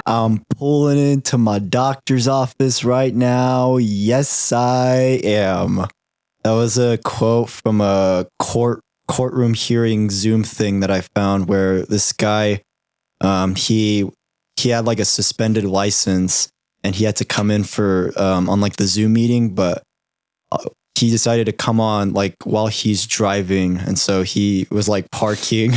I'm pulling into my doctor's office right now. Yes, I am. That was a quote from a courtroom hearing Zoom thing that I found where this guy, he had like a suspended license and he had to come in for on like the Zoom meeting, but he decided to come on like while he's driving, and so he was like parking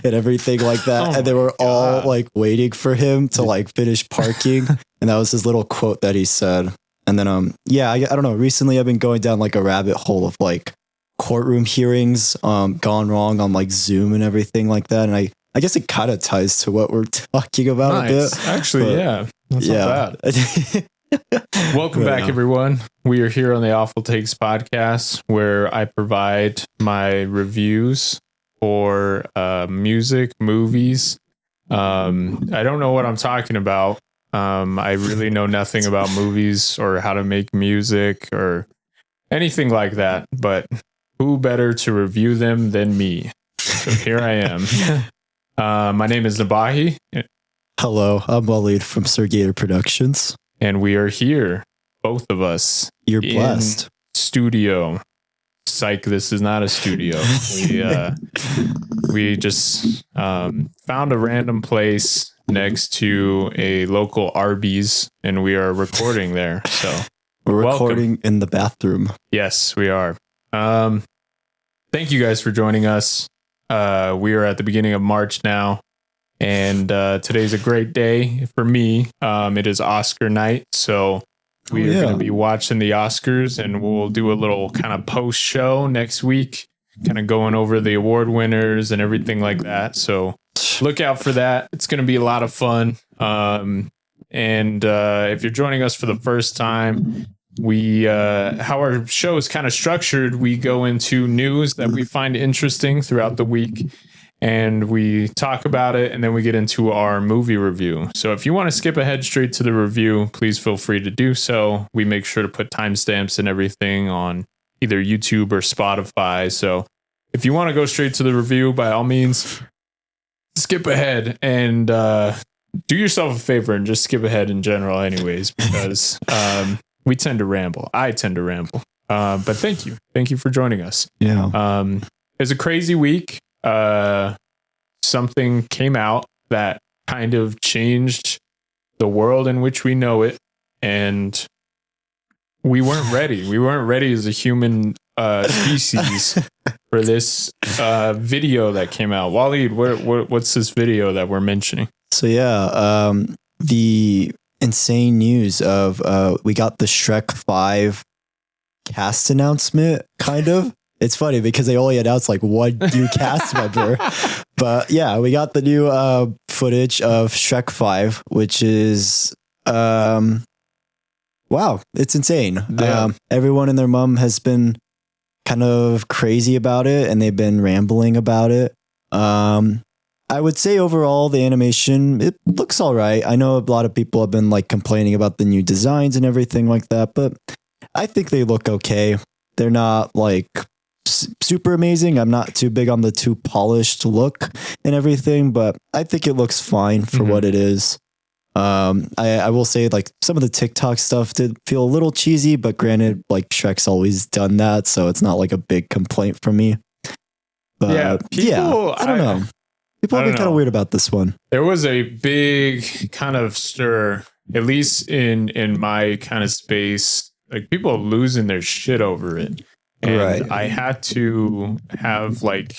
and everything like that, and they were all like waiting for him to like finish parking, and that was his little quote that he said. And then I don't know, recently I've been going down like a rabbit hole of like courtroom hearings gone wrong on like Zoom and everything like that, and I guess it kind of ties to what we're talking about a bit. Actually, yeah, that's not bad. Welcome back, everyone. We are here on the Awful Takes podcast, where I provide my reviews for music, movies. I don't know what I'm talking about. I really know nothing about movies or how to make music or anything like that. But who better to review them than me? So here I am. My name is Nabahi. Hello, I'm Wallied from Sergator Productions. And we are here, both of us. You're blessed. Studio. Psych, this is not a studio. We just found a random place next to a local Arby's, and we are recording there. So we're recording in the bathroom. Yes, we are. Thank you guys for joining us. We are at the beginning of March now. And today's a great day for me. It is Oscar night, so we are going to be watching the Oscars, and we'll do a little kind of post show next week, kind of going over the award winners and everything like that. So look out for that. It's going to be a lot of fun. And if you're joining us for the first time, how our show is kind of structured, we go into news that we find interesting throughout the week, and we talk about it, and then we get into our movie review. So if you want to skip ahead straight to the review, please feel free to do so. We make sure to put timestamps and everything on either YouTube or Spotify. So if you want to go straight to the review, by all means, skip ahead and do yourself a favor and just skip ahead in general anyways, because we tend to ramble. I tend to ramble. But thank you. Thank you for joining us. Yeah. It's a crazy week. Something came out that kind of changed the world in which we know it, and we weren't ready. We weren't ready as a human species for this video that came out. Wallied, what's this video that we're mentioning? So the insane news of we got the Shrek 5 cast announcement, kind of. It's funny because they only announced like one new cast member, but yeah, we got the new footage of Shrek 5, which is wow, it's insane. Yeah. Everyone and their mom has been kind of crazy about it, and they've been rambling about it. I would say overall the animation, it looks all right. I know a lot of people have been like complaining about the new designs and everything like that, but I think they look okay. They're not like super amazing. I'm not too big on the too polished look and everything, but I think it looks fine for what it is. I will say like some of the TikTok stuff did feel a little cheesy, but granted, like Shrek's always done that, so it's not like a big complaint from me. But I don't know. People have been kind of weird about this one. There was a big kind of stir, at least in my kind of space, like people losing their shit over it. And I had to have like,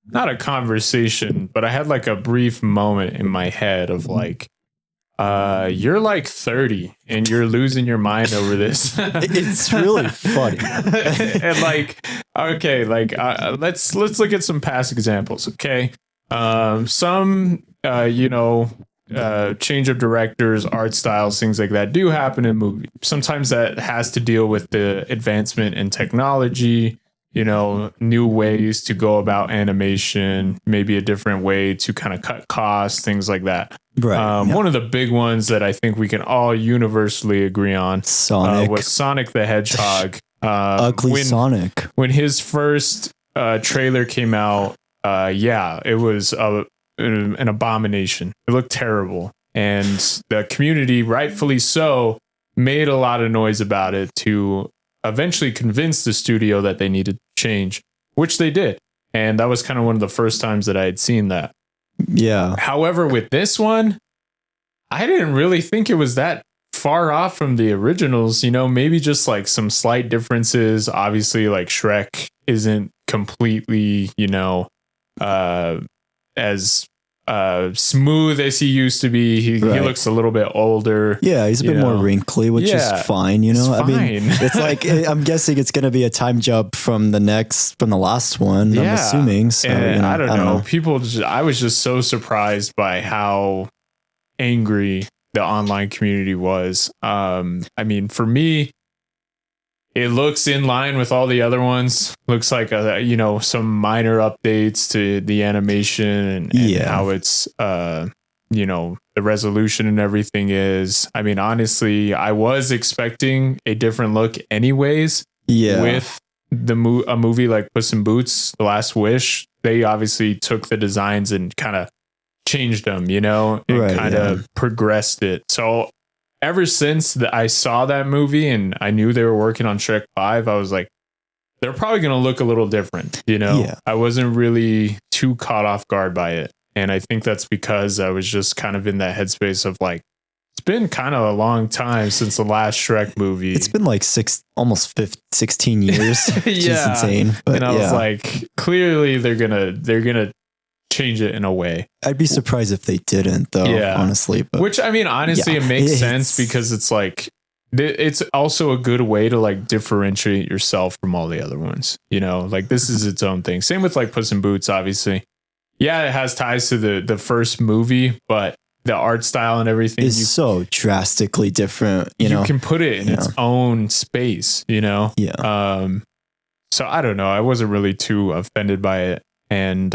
not a conversation, but I had like a brief moment in my head of like, you're like 30 and you're losing your mind over this. It's really funny. And like, okay, like let's look at some past examples. Okay. Some, change of directors, art styles, things like that do happen in movies. Sometimes that has to deal with the advancement in technology, new ways to go about animation, maybe a different way to kind of cut costs, things like that. Right. One of the big ones that I think we can all universally agree on was Sonic the Hedgehog. Ugly Sonic. When his first trailer came out, it was an abomination. It looked terrible. And the community, rightfully so, made a lot of noise about it to eventually convince the studio that they needed to change, which they did. And that was kind of one of the first times that I had seen that. Yeah. However, with this one, I didn't really think it was that far off from the originals, you know, maybe just like some slight differences. Obviously, like Shrek isn't completely, you know, as smooth as he used to be. He looks a little bit older. Yeah, he's a bit more wrinkly, which is fine, you know. I mean, it's like I'm guessing it's going to be a time jump from the last one, I'm assuming. So, and you know, I don't know. I was just so surprised by how angry the online community was. I mean, for me, it looks in line with all the other ones. Looks like some minor updates to the animation and how it's the resolution and everything is. I mean, honestly, I was expecting a different look anyways. Yeah. With a movie like Puss in Boots: The Last Wish, they obviously took the designs and kind of changed them, you know, and kind of progressed it. So ever since I saw that movie and I knew they were working on Shrek 5, I was like, they're probably going to look a little different, you know? Yeah. I wasn't really too caught off guard by it. And I think that's because I was just kind of in that headspace of like, it's been kind of a long time since the last Shrek movie. It's been like 16 years. Which is insane. But and I was like, clearly they're gonna change it in a way. I'd be surprised if they didn't, though, honestly. But which, I mean, honestly, it makes sense because it's like, it's also a good way to like differentiate yourself from all the other ones. You know, like this is its own thing. Same with like Puss in Boots, obviously. Yeah, it has ties to the first movie, but the art style and everything is so drastically different. You can put it in its own space, you know? Yeah. So I don't know. I wasn't really too offended by it. And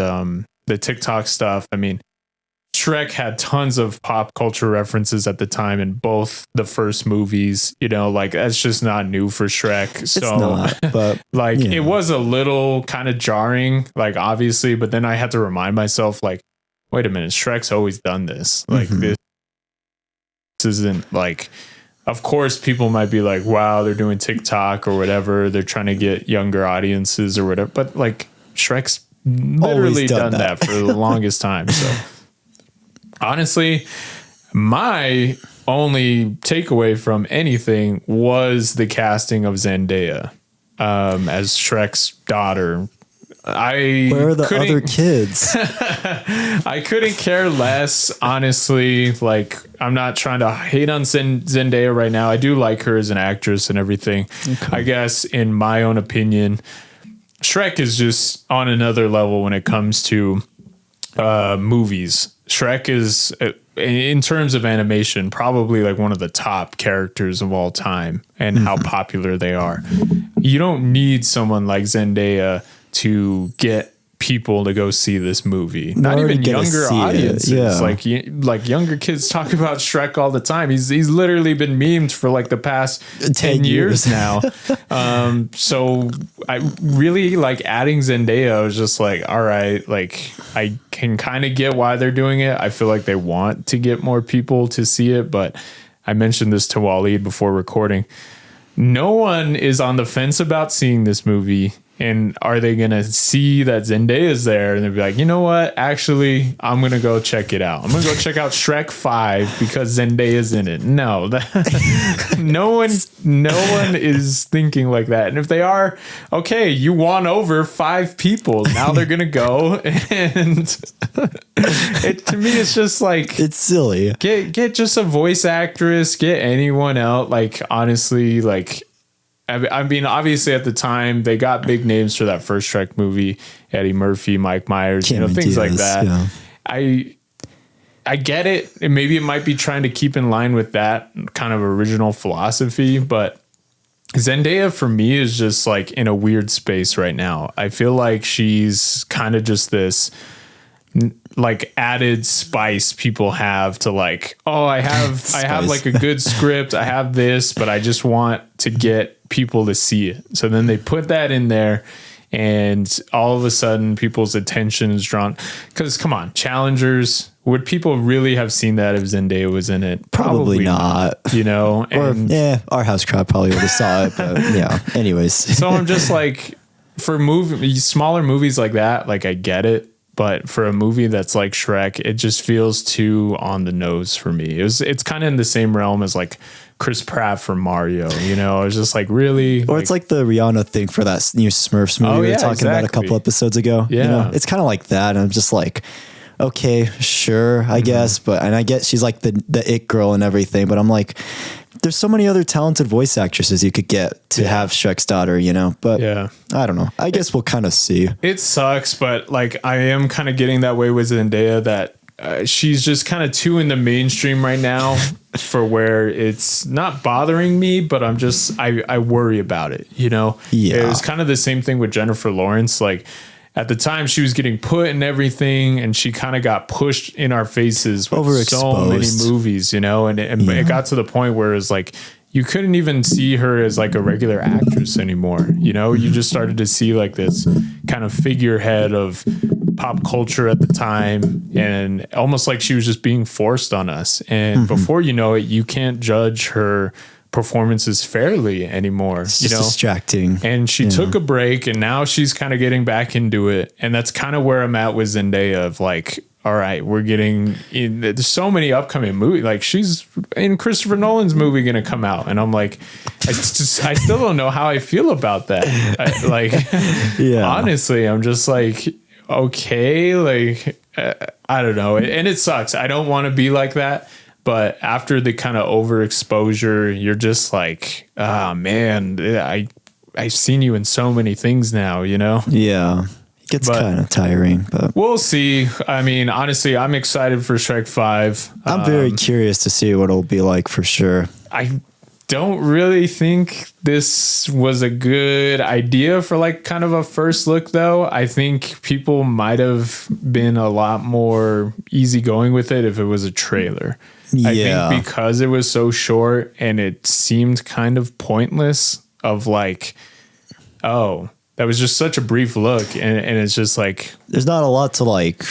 the TikTok stuff, I mean, Shrek had tons of pop culture references at the time in both the first movies, you know, like that's just not new for Shrek. So it's not, but like it was a little kind of jarring, like obviously, but then I had to remind myself like, wait a minute, Shrek's always done this. Like this isn't like, of course people might be like, wow, they're doing TikTok or whatever. They're trying to get younger audiences or whatever. But like Shrek's literally done that for the longest time. So honestly, my only takeaway from anything was the casting of Zendaya as Shrek's daughter. Where are the other kids? I couldn't care less, honestly. Like, I'm not trying to hate on Zendaya right now. I do like her as an actress and everything. Okay. I guess, in my own opinion, Shrek is just on another level when it comes to movies. Shrek is, in terms of animation, probably like one of the top characters of all time and how popular they are. You don't need someone like Zendaya to get people to go see this movie. Not even younger audiences. Like younger kids talk about Shrek all the time. He's literally been memed for like the past 10 years now. So I really like adding Zendaya. I was just like, all right, like I can kind of get why they're doing it. I feel like they want to get more people to see it, but I mentioned this to Wallied before recording. No one is on the fence about seeing this movie. And are they going to see that Zendaya is there and they'll be like, you know what? Actually, I'm going to go check it out. I'm going to go check out Shrek 5 because Zendaya's in it. No, no one is thinking like that. And if they are, okay, you won over 5 people. Now they're going to go. And to me, it's just like, it's silly. Get just a voice actress, get anyone out. Like, honestly, like, I mean, obviously at the time they got big names for that first Shrek movie, Eddie Murphy, Mike Myers, things like that. Yeah. I get it. And maybe it might be trying to keep in line with that kind of original philosophy, but Zendaya for me is just like in a weird space right now. I feel like she's kind of just this like added spice people have to like, oh, I have like a good script. I have this, but I just want to get people to see it. So then they put that in there and all of a sudden people's attention is drawn. Because come on, Challengers, would people really have seen that if Zendaya was in it? Probably not. You know, and our house crowd probably would have saw it, but yeah. Anyways, so I'm just like, for smaller movies like that, like I get it, but for a movie that's like Shrek, it just feels too on the nose for me. It's kind of in the same realm as like Chris Pratt for Mario, you know. I was just like, really? Or it's like the Rihanna thing for that new Smurfs movie we were talking about a couple episodes ago. Yeah. You know, it's kind of like that. And I'm just like, okay, sure, I guess. But, and I get she's like the it girl and everything, but I'm like, there's so many other talented voice actresses you could get to have Shrek's daughter, you know, but I don't know. I guess we'll kind of see. It sucks, but like, I am kind of getting that way with Zendaya, that she's just kind of too in the mainstream right now for where it's not bothering me, but I'm just, I worry about it, you know? Yeah. It was kind of the same thing with Jennifer Lawrence. Like, at the time she was getting put in everything, and she kind of got pushed in our faces with so many movies, you know, and it got to the point where it's like, you couldn't even see her as like a regular actress anymore. You know, you just started to see like this kind of figurehead of pop culture at the time, and almost like she was just being forced on us. And before you know it, you can't judge her performances fairly anymore. It's just distracting. And she took a break, and now she's kind of getting back into it. And that's kind of where I'm at with Zendaya, of like, all right, we're getting in. There's so many upcoming movies. Like, she's in Christopher Nolan's movie going to come out, and I'm like, I still don't know how I feel about that. Honestly, I'm just like, okay, like, I don't know. And it sucks. I don't want to be like that. But after the kind of overexposure, you're just like, oh man, I've seen you in so many things now, you know? Yeah. It gets kind of tiring, but we'll see. I mean, honestly, I'm excited for Shrek 5. I'm very curious to see what it'll be like for sure. I don't really think this was a good idea for like kind of a first look, though. I think people might have been a lot more easygoing with it if it was a trailer. Yeah. I think because it was so short and it seemed kind of pointless, of like, oh, that was just such a brief look. And it's just like, there's not a lot to like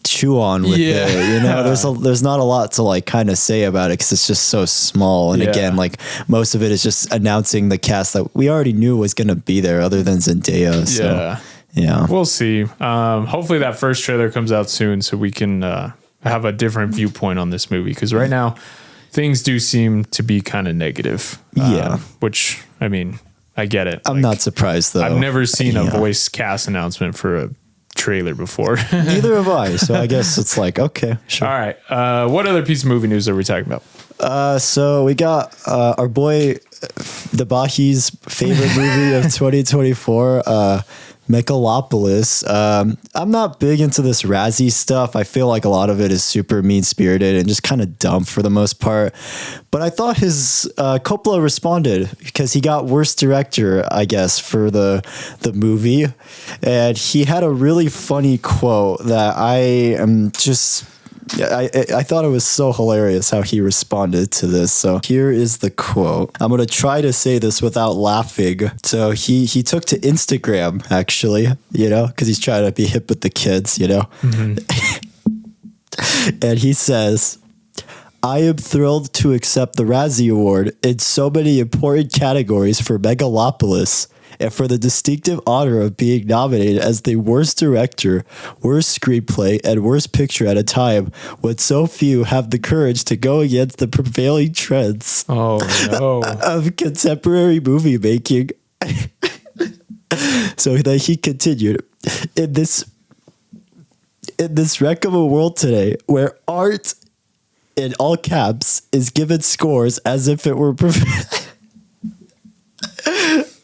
chew on with it, you know. There's not a lot to like kind of say about it because it's just so small. And again, like most of it is just announcing the cast that we already knew was going to be there, other than Zendaya. So yeah, we'll see. Hopefully that first trailer comes out soon so we can have a different viewpoint on this movie, because right now things do seem to be kind of negative. Which, I mean, I get it. I'm not surprised though. I've never seen a voice cast announcement for a trailer before. Neither have I. So I guess it's like, okay, sure. All right. What other piece of movie news are we talking about? So we got our boy the Bahi's favorite movie of 2024, Megalopolis. I'm not big into this Razzies stuff. I feel like a lot of it is super mean-spirited and just kind of dumb for the most part. But I thought his Coppola responded, because he got worst director, I guess, for the movie. And he had a really funny quote that I am just... I thought it was so hilarious how he responded to this. So here is the quote. I'm going to try to say this without laughing. So he took to Instagram, actually, you know, because he's trying to be hip with the kids, you know. And he says, I am thrilled to accept the Razzie Award in so many important categories for Megalopolis, and for the distinctive honor of being nominated as the worst director, worst screenplay, and worst picture at a time when so few have the courage to go against the prevailing trends of contemporary movie making. So then he continued, in this wreck of a world today, where art, in all caps, is given scores as if it were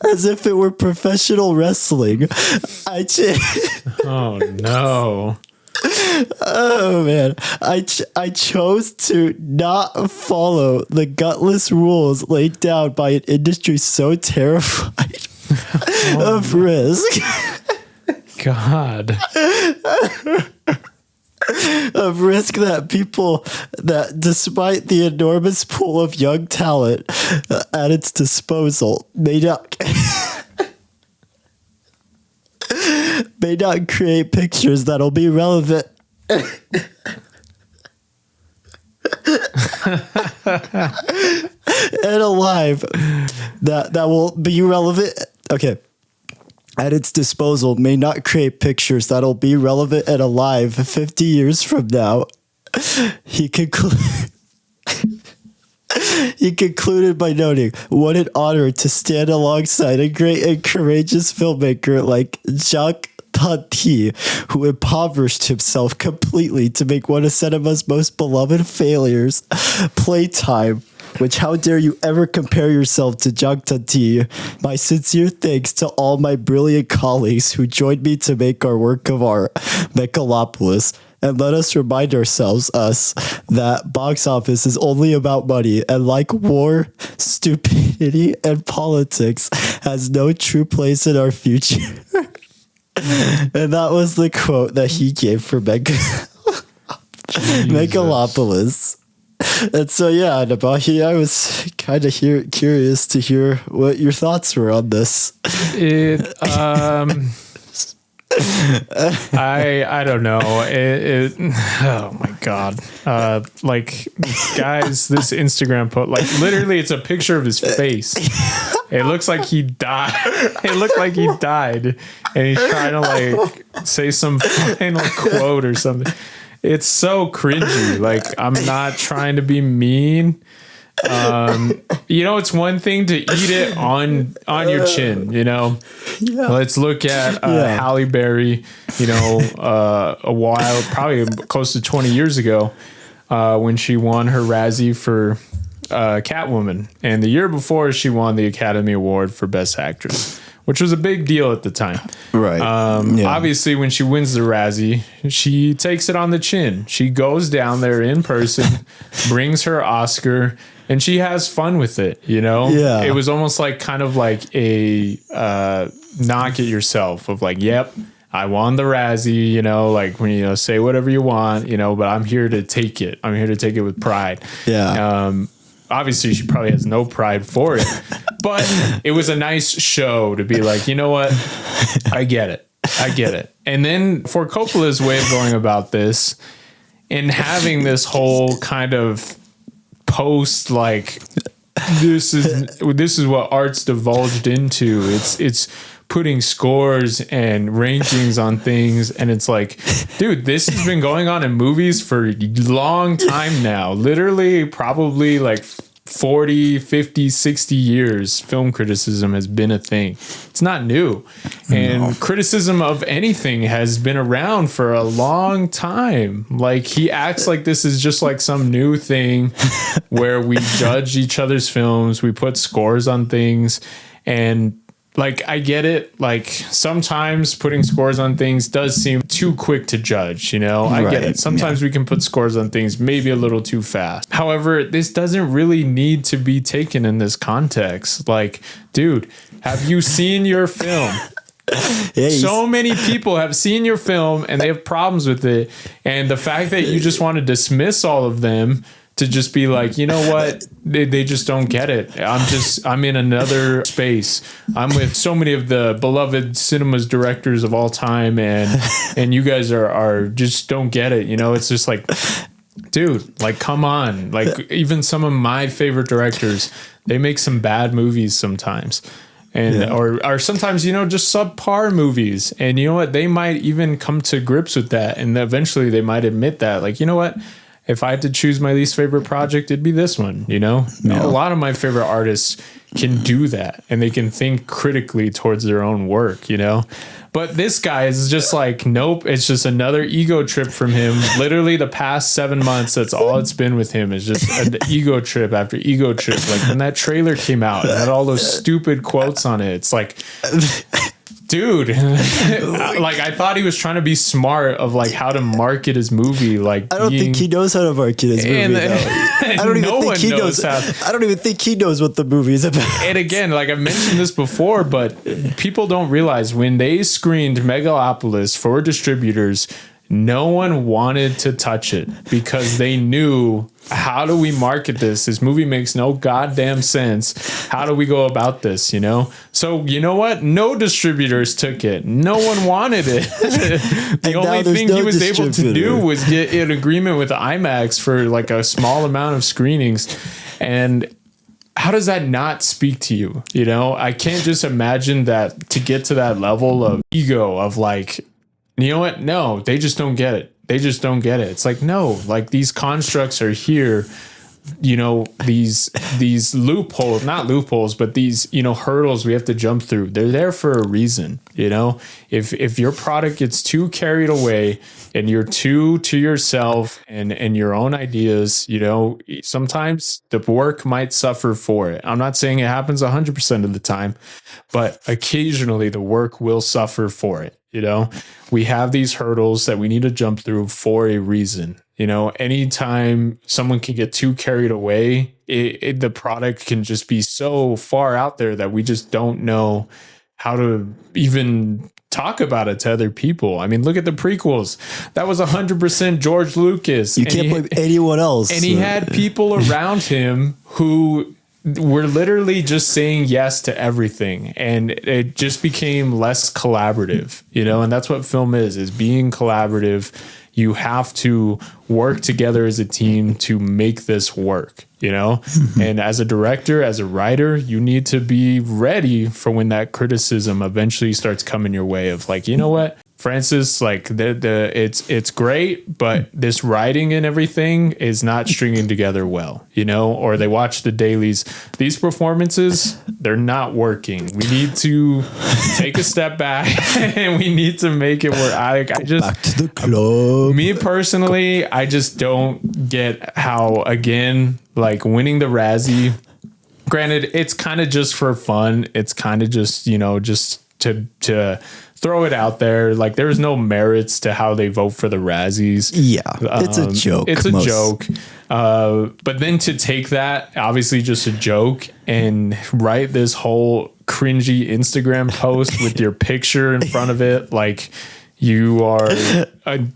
as if it were professional wrestling. Oh no. Oh man. I chose to not follow the gutless rules laid down by an industry so terrified of risk. God. Of risk that people that, despite the enormous pool of young talent at its disposal, may not may not create pictures that'll be relevant. And alive that will be relevant. Okay. At its disposal may not create pictures that'll be relevant and alive 50 years from now. He concluded by noting, what an honor to stand alongside a great and courageous filmmaker like Jacques Tati, who impoverished himself completely to make one of cinema's most beloved failures, Playtime. Which, how dare you ever compare yourself to Jacques Tati? My sincere thanks to all my brilliant colleagues who joined me to make our work of art, Megalopolis. And let us remind ourselves, that box office is only about money, and like war, stupidity, and politics, has no true place in our future. And that was the quote that he gave for Megalopolis. And so, yeah, Nabahi, I was kind of curious to hear what your thoughts were on this. I don't know. Oh my God. Like, guys, this Instagram post, like, literally it's a picture of his face. It looks like he died. It looked like he died. And he's trying to like say some final quote or something. It's so cringy. Like, I'm not trying to be mean. It's one thing to eat it on your chin, Yeah. Let's look at Halle Berry, a while, probably close to 20 years ago, when she won her Razzie for Catwoman. And the year before, she won the Academy Award for Best Actress, which was a big deal at the time. Right. Obviously, when she wins the Razzie, she takes it on the chin. She goes down there in person, brings her Oscar, and she has fun with it, Yeah. It was almost like kind of like a knock at yourself of like, yep, I won the Razzie, like when, say whatever you want, but I'm here to take it. I'm here to take it with pride. Yeah. Obviously, she probably has no pride for it, but it was a nice show to be like, you know what? I get it. And then for Coppola's way of going about this and having this whole kind of post, like, this is what art's divulged into. It's putting scores and rankings on things, and it's like, dude, this has been going on in movies for a long time now. Literally, probably like 40, 50, 60 years, film criticism has been a thing. It's not new. And criticism of anything has been around for a long time. Like, he acts like this is just like some new thing where we judge each other's films, we put scores on things, and like, I get it. Like, sometimes putting scores on things does seem too quick to judge, I get it. Sometimes we can put scores on things maybe a little too fast. However, this doesn't really need to be taken in this context. Like, dude, have you seen your film? So many people have seen your film and they have problems with it. And the fact that you just want to dismiss all of them to just be like, you know what? They just don't get it. I'm in another space. I'm with so many of the beloved cinema's directors of all time, and you guys are just don't get it. It's just like, dude, like, come on. Like, even some of my favorite directors, they make some bad movies sometimes. And or sometimes, just subpar movies. And you know what? They might even come to grips with that. And eventually they might admit that, like, you know what? If I had to choose my least favorite project, it'd be this one, A lot of my favorite artists can do that, and they can think critically towards their own work, But this guy is just like, nope, it's just another ego trip from him. Literally the past 7 months, that's all it's been with him, is just an ego trip after ego trip. Like, when that trailer came out and had all those stupid quotes on it, it's like, dude, like, I thought he was trying to be smart of like how to market his movie. Like, I don't think he knows how to market his movie. I don't even think he knows what the movie is about. And again, like, I've mentioned this before, but people don't realize when they screened Megalopolis for distributors, no one wanted to touch it because they knew how do we market this? This movie makes no goddamn sense. How do we go about this, you know? So, you know what? No distributors took it. No one wanted it. The only thing he was able to do was get an agreement with IMAX for like a small amount of screenings. And how does that not speak to you? You know, I can't just imagine that to get to that level of ego of like, you know what? No, they just don't get it. They just don't get it. It's like, no, like these constructs are here, you know, these loopholes, not loopholes, but these, you know, hurdles we have to jump through. They're there for a reason. You know, if your product gets too carried away and you're too to yourself and your own ideas, you know, sometimes the work might suffer for it. I'm not saying it happens 100% of the time, but occasionally the work will suffer for it. You know, we have these hurdles that we need to jump through for a reason. You know, anytime someone can get too carried away, the product can just be so far out there that we just don't know how to even talk about it to other people. I mean, look at the prequels. That was 100% George Lucas. You can't blame anyone else. And he had people around him who were literally just saying yes to everything, and it just became less collaborative, you know, and that's what film is being collaborative. You have to work together as a team to make this work, you know, and as a director, as a writer, you need to be ready for when that criticism eventually starts coming your way of like, you know what, Francis, like it's great, but this writing and everything is not stringing together well, you know, or they watch the dailies. These performances, they're not working. We need to take a step back and we need to make it work. I just back to the club. Me personally, I just don't get how, again, like winning the Razzie, granted, it's kind of just for fun. It's kind of just, you know, just to throw it out there. Like there's no merits to how they vote for the Razzies. Yeah, it's a joke. It's a joke. But then to take that, obviously just a joke, and write this whole cringy Instagram post with your picture in front of it, like you are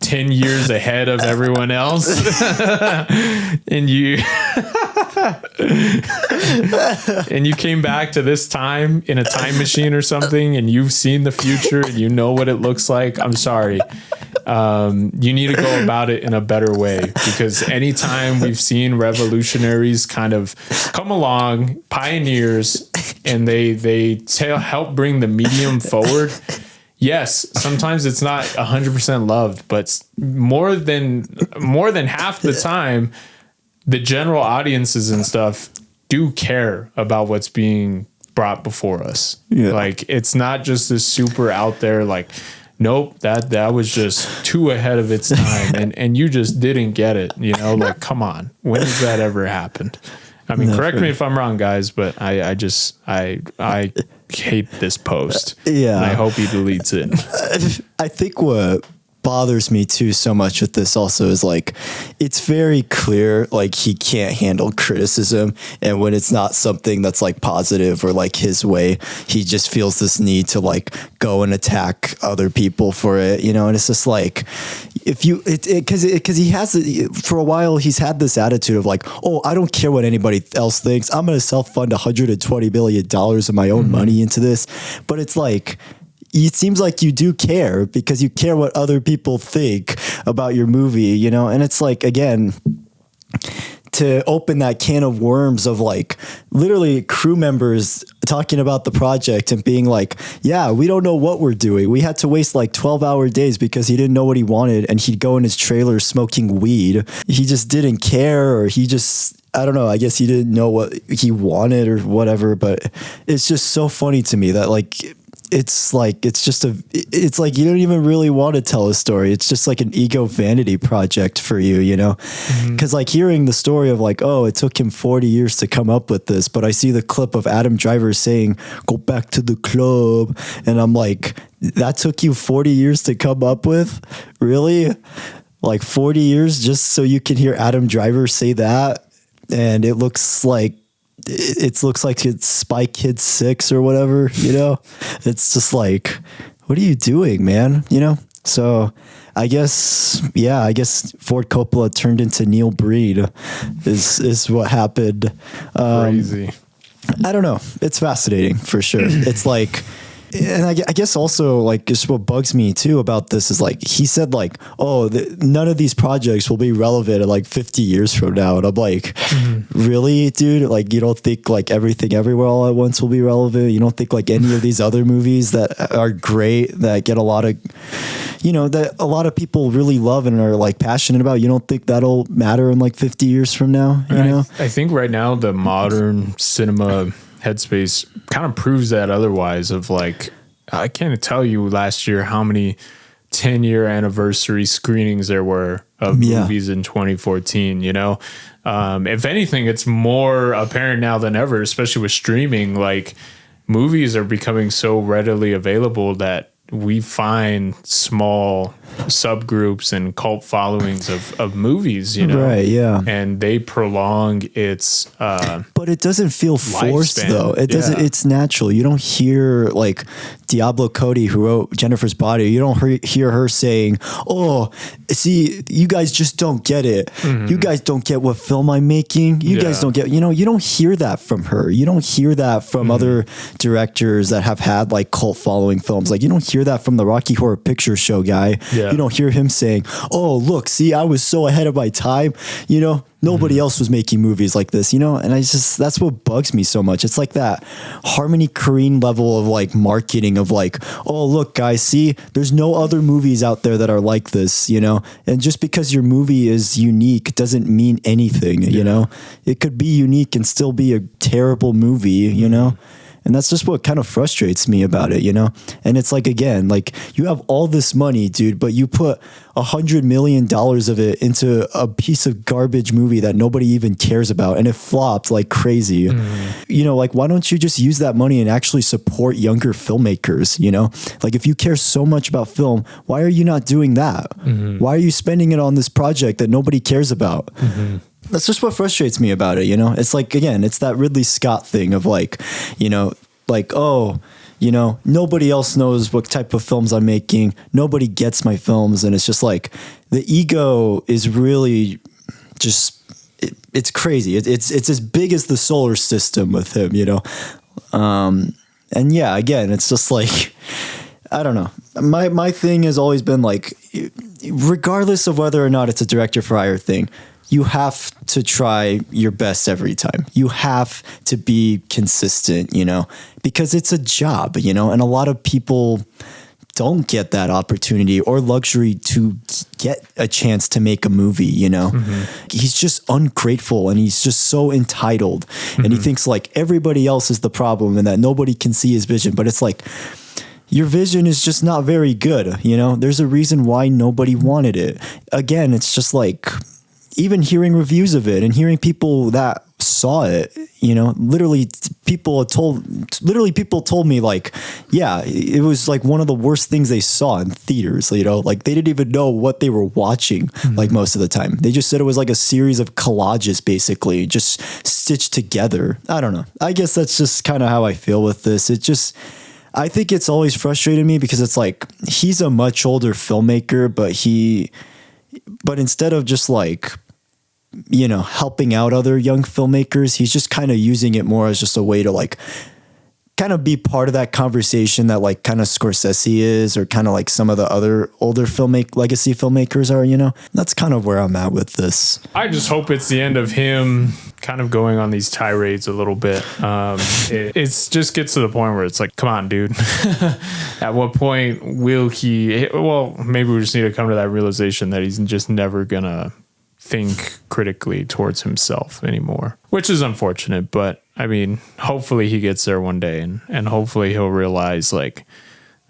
10 years ahead of everyone else. And you and you came back to this time in a time machine or something, and you've seen the future and you know what it looks like. I'm sorry. You need to go about it in a better way, because anytime we've seen revolutionaries kind of come along, pioneers, and they help bring the medium forward. Yes, sometimes it's not 100% loved, but more than half the time, the general audiences and stuff do care about what's being brought before us. Yeah. Like it's not just this super out there, like, nope, that was just too ahead of its time, and you just didn't get it. You know, like, come on, when has that ever happened? I mean, correct me if I'm wrong, guys, but I hate this post. Yeah, and I hope he deletes it. I think what bothers me too so much with this also is like, it's very clear like he can't handle criticism, and when it's not something that's like positive or like his way, he just feels this need to like go and attack other people for it, you know. And it's just like, if you because he has for a while, he's had this attitude of like, oh, I don't care what anybody else thinks, I'm gonna self-fund $120 billion of my own money into this. But it's like, it seems like you do care, because you care what other people think about your movie, you know? And it's like, again, to open that can of worms of like literally crew members talking about the project and being like, yeah, we don't know what we're doing. We had to waste like 12-hour days because he didn't know what he wanted, and he'd go in his trailer smoking weed. He just didn't care, or he just, I don't know, I guess he didn't know what he wanted or whatever. But it's just so funny to me that like, it's like you don't even really want to tell a story. It's just like an ego vanity project for you, you know? Because like hearing the story of like, oh, it took him 40 years to come up with this, but I see the clip of Adam Driver saying, go back to the club. And I'm like, that took you 40 years to come up with? Really? Like 40 years just so you can hear Adam Driver say that? And it looks like it's Spy Kids 6 or whatever, you know? It's just like, what are you doing, man? You know? So I guess Ford Coppola turned into Neil Breen is what happened. Crazy. I don't know. It's fascinating for sure. It's like, and I guess also like just what bugs me too about this is like he said like, oh, none of these projects will be relevant in like 50 years from now, and I'm like, really, dude? Like you don't think like Everything Everywhere All at Once will be relevant? You don't think like any of these other movies that are great, that get a lot of, that a lot of people really love and are like passionate about, you don't think that'll matter in like 50 years from now? I think right now the modern cinema headspace kind of proves that otherwise. Of like, I can't tell you last year how many 10-year anniversary screenings there were of movies in 2014. If anything, it's more apparent now than ever, especially with streaming. Like movies are becoming so readily available that we find small subgroups and cult followings of movies, right? Yeah, and they prolong its but it doesn't feel forced lifespan. Though it doesn't. It's natural. You don't hear like Diablo Cody, who wrote Jennifer's Body, you don't hear her saying, oh, see, you guys just don't get it. You guys don't get what film I'm making. You guys don't get, you don't hear that from her. You don't hear that from other directors that have had like cult following films. Like you don't hear that from the Rocky Horror Picture Show guy. You don't hear him saying, oh, look, see, I was so ahead of my time. Nobody else was making movies like this, and that's what bugs me so much. It's like that Harmony Korine level of like marketing of like, oh, look, guys, see, there's no other movies out there that are like this, and just because your movie is unique doesn't mean anything, it could be unique and still be a terrible movie, And that's just what kind of frustrates me about it, And it's like, again, like you have all this money, dude, but you put $100 million of it into a piece of garbage movie that nobody even cares about, and it flopped like crazy. Like why don't you just use that money and actually support younger filmmakers? Like if you care so much about film, why are you not doing that? Why are you spending it on this project that nobody cares about? That's just what frustrates me about it, It's like, again, it's that Ridley Scott thing of like, like, oh, nobody else knows what type of films I'm making. Nobody gets my films. And it's just like the ego is really just, it's crazy. It's as big as the solar system with him, And yeah, again, it's just like, I don't know. My thing has always been like, regardless of whether or not it's a director for hire thing, you have to try your best every time. You have to be consistent, because it's a job, and a lot of people don't get that opportunity or luxury to get a chance to make a movie, He's just ungrateful and he's just so entitled and he thinks like everybody else is the problem and that nobody can see his vision. But it's like, your vision is just not very good. There's a reason why nobody wanted it. Again, it's just like, even hearing reviews of it and hearing people that saw it, literally people told me like, yeah, it was like one of the worst things they saw in theaters, like they didn't even know what they were watching. Like most of the time they just said it was like a series of collages, basically just stitched together. I don't know. I guess that's just kind of how I feel with this. I think it's always frustrated me because it's like, he's a much older filmmaker, but instead of just like, helping out other young filmmakers, he's just kind of using it more as just a way to like kind of be part of that conversation that like kind of Scorsese is, or kind of like some of the other older legacy filmmakers are, That's kind of where I'm at with this. I just hope it's the end of him kind of going on these tirades a little bit. It just gets to the point where it's like, come on, dude. At what point will he, well, maybe we just need to come to that realization that he's just never gonna think critically towards himself anymore, which is unfortunate. But I mean, hopefully he gets there one day, and hopefully he'll realize like,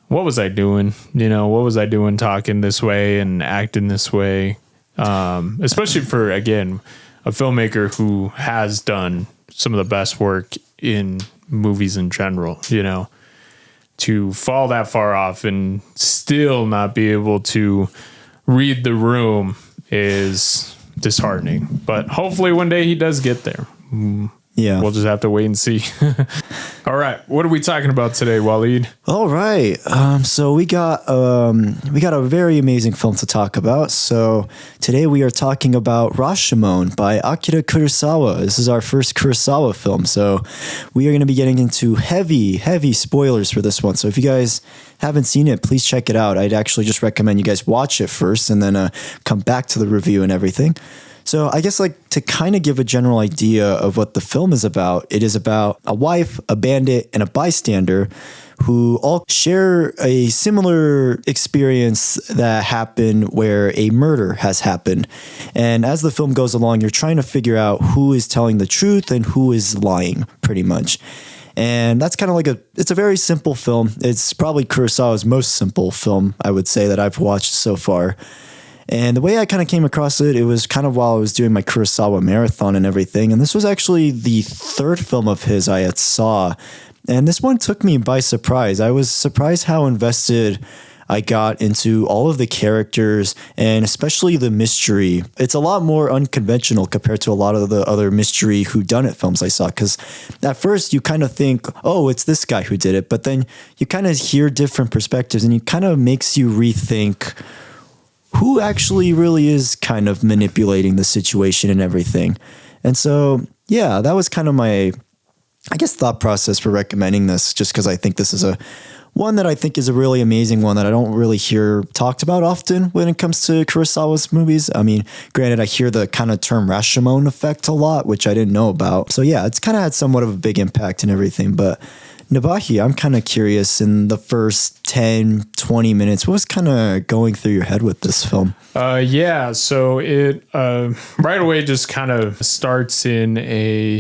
what was I doing? What was I doing talking this way and acting this way? Especially for, again, a filmmaker who has done some of the best work in movies in general, to fall that far off and still not be able to read the room is disheartening. But hopefully one day he does get there. Yeah. We'll just have to wait and see. All right. What are we talking about today, Wallied? All right. So we got a very amazing film to talk about. So today we are talking about Rashomon by Akira Kurosawa. This is our first Kurosawa film. So we are going to be getting into heavy spoilers for this one. So if you guys haven't seen it, please check it out. I'd actually just recommend you guys watch it first and then come back to the review and everything. So I guess like to kind of give a general idea of what the film is about, it is about a wife, a bandit, and a bystander who all share a similar experience that happened where a murder has happened. And as the film goes along, you're trying to figure out who is telling the truth and who is lying, pretty much. And that's kind of like it's a very simple film. It's probably Kurosawa's most simple film, I would say, that I've watched so far. And the way I kind of came across it, it was kind of while I was doing my Kurosawa marathon and everything. And this was actually the third film of his I had saw. And this one took me by surprise. I was surprised how invested I got into all of the characters and especially the mystery. It's a lot more unconventional compared to a lot of the other mystery whodunit films I saw. Because at first you kind of think, oh, it's this guy who did it. But then you kind of hear different perspectives and it kind of makes you rethink who actually really is kind of manipulating the situation and everything. And so, yeah, that was kind of my, I guess, thought process for recommending this, just because I think this is one that I think is a really amazing one that I don't really hear talked about often when it comes to Kurosawa's movies. I mean, granted, I hear the kind of term Rashomon effect a lot, which I didn't know about. So yeah, it's kind of had somewhat of a big impact and everything, but Nabahi, I'm kind of curious in the first 10, 20 minutes, what was kind of going through your head with this film? So it right away just kind of starts in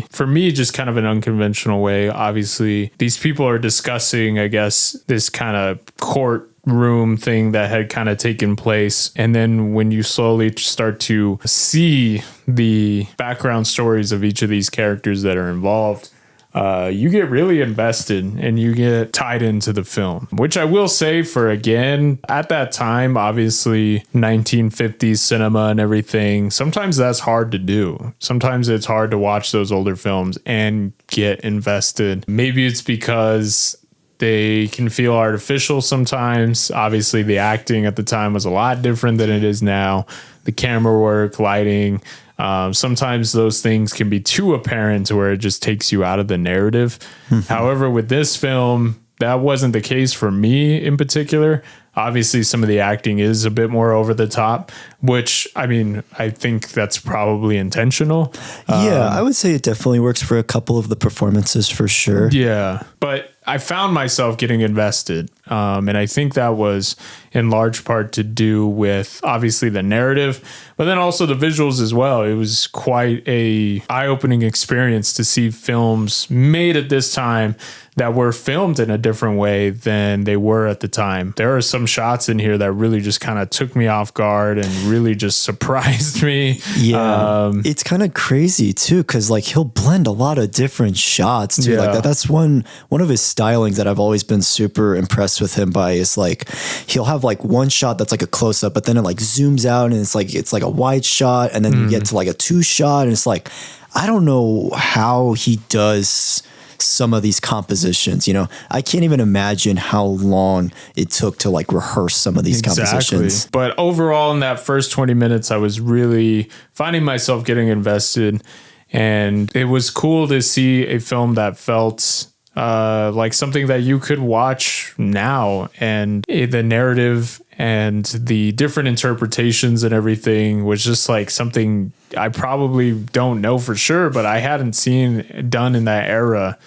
for me, just kind of an unconventional way. Obviously, these people are discussing, I guess, this kind of courtroom thing that had kind of taken place. And then when you slowly start to see the background stories of each of these characters that are involved, you get really invested and you get tied into the film, which I will say at that time, obviously 1950s cinema and everything, sometimes that's hard to do. Sometimes it's hard to watch those older films and get invested. Maybe it's because they can feel artificial sometimes. Obviously, the acting at the time was a lot different than it is now. The camera work, lighting, sometimes those things can be too apparent to where it just takes you out of the narrative. However, with this film, that wasn't the case for me in particular. Obviously, some of the acting is a bit more over the top, which, I mean, I think that's probably intentional. Yeah, I would say it definitely works for a couple of the performances for sure. Yeah, but I found myself getting invested. And I think that was in large part to do with obviously the narrative, but then also the visuals as well. It was quite a eye-opening experience to see films made at this time that were filmed in a different way than they were at the time. There are some shots in here that really just kind of took me off guard and really just surprised me. Yeah, it's kind of crazy too, because like he'll blend a lot of different shots too. Yeah. Like that's one of his stylings that I've always been super impressed with him by is like he'll have like one shot that's like a close up, but then it like zooms out and it's like a wide shot, and then you get to like a two shot, and it's like I don't know how he does some of these compositions. I can't even imagine how long it took to like rehearse some of these compositions. But overall, in that first 20 minutes, I was really finding myself getting invested, and it was cool to see a film that felt like something that you could watch now, and the narrative and the different interpretations and everything was just like something I probably don't know for sure, but I hadn't seen done in that era.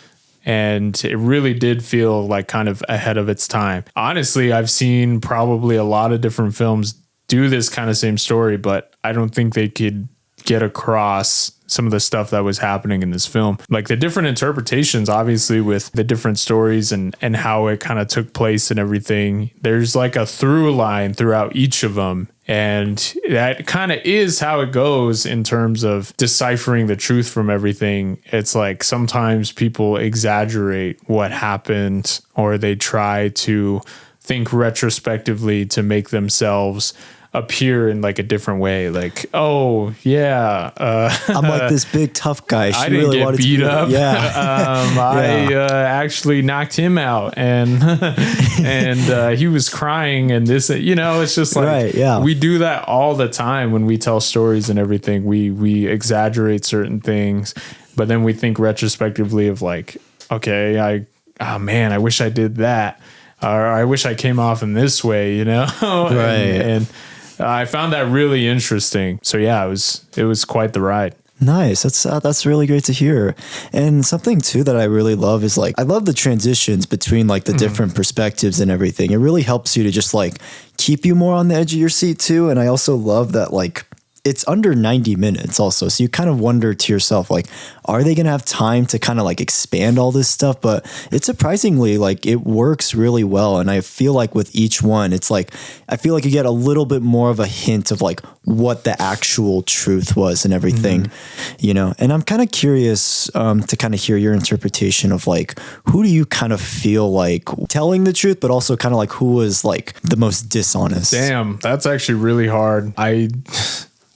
And it really did feel like kind of ahead of its time. Honestly, I've seen probably a lot of different films do this kind of same story, but I don't think they could get across some of the stuff that was happening in this film. Like the different interpretations, obviously, with the different stories and how it kind of took place and everything. There's like a through line throughout each of them. And that kind of is how it goes in terms of deciphering the truth from everything. It's like sometimes people exaggerate what happened, or they try to think retrospectively to make themselves appear in like a different way. Like, oh yeah, I'm like this big tough guy. She I didn't really get wanted beat to be, up. Yeah. I actually knocked him out, and he was crying, and this, it's just like, Right, yeah. we do that all the time when we tell stories and everything. We exaggerate certain things, but then we think retrospectively of like, okay, I wish I did that, or I wish I came off in this way, Right. and I found that really interesting. So yeah, it was quite the ride. Nice. That's really great to hear. And something too that I really love is like, I love the transitions between like the different perspectives and everything. It really helps you to just like keep you more on the edge of your seat too. And I also love that like it's under 90 minutes also. So you kind of wonder to yourself, like, are they going to have time to kind of like expand all this stuff? But it's surprisingly like it works really well. And I feel like with each one, it's like, I feel like you get a little bit more of a hint of like what the actual truth was and everything, and I'm kind of curious to kind of hear your interpretation of like, who do you kind of feel like telling the truth, but also kind of like who was like the most dishonest? Damn, that's actually really hard.